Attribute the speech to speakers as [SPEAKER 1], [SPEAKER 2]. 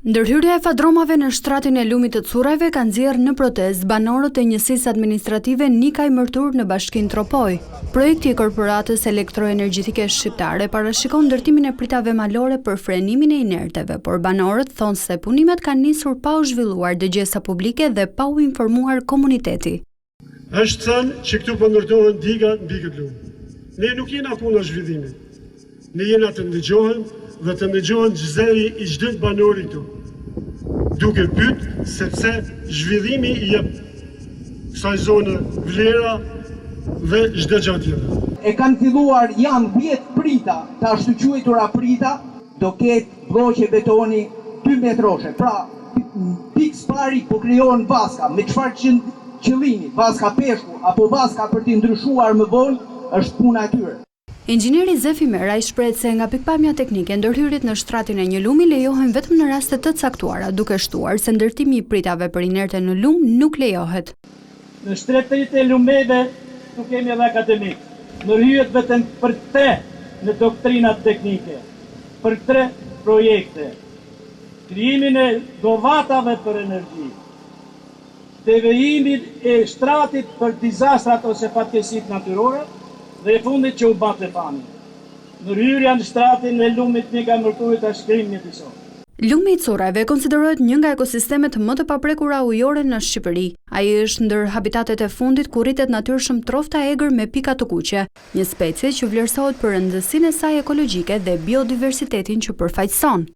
[SPEAKER 1] Ndërhyrja e fadromave në shtratin e lumit të Currajve ka nxjerrë në protestë banorët e njësisë administrative Nikaj Mërtur në bashkinë Tropoj. Projekti i korporatës elektroenergjitike shqiptare parashikon ndërtimin e pritave malore për frenimin e inerteve, por banorët thonë se punimet kanë nisur pa u zhvilluar dëgjesa publike dhe pa u informuar komuniteti.
[SPEAKER 2] Është thënë që këtu po ndërtohen diga mbi këtë lumë. Ne nuk jena puna zhvillimit. Ne jena të ndëgjohen dhe të ndëgjohen gjëzeri i çdo banori këtu. Duke pyet sepse zhvillimi i jep kësaj zone vlera dhe çdo gjë tjetër.
[SPEAKER 3] E kanë filluar janë 10 prita, të ashtu quajtura prita, do ketë bloqe betoni 2 metroshe. Pra, pikë pari po krijohen vaska, me çfarë qëllimi, vaska peshku apo vaska për t'i ndryshuar më vonë, është puna e tyre.
[SPEAKER 1] Inxhinieri Zefi Meraj shprehet se nga pikpamja teknike ndërhyrjet në shtratin e një lumi lejohen vetëm në raste të caktuara, duke shtuar se ndërtimi i pritave për inerte në lum nuk lejohet.
[SPEAKER 4] Në shtretërit e lumeve nuk kemi edhe akademik. Ndërhyjet vetëm për 3 në doktrinat teknike, për 3 projekte. Krijimin e dovatave për energji, devijimin e shtratit për dizastrat ose fatkeqësitë natyrore, dhe e fundit që u bate fami. Ndërhyrja në shtratin e lumit Nikaj Mërturit është krim mjedisor.
[SPEAKER 1] Lumi i Currajve konsiderohet një nga ekosistemet më të paprekura ujore në Shqipëri. Ai është ndër habitatet e fundit ku rritet natyrshëm trofta egër me pika të kuqe, një specie që vlerësohet për rëndësinë e saj ekologjike dhe biodiversitetin që përfaqëson.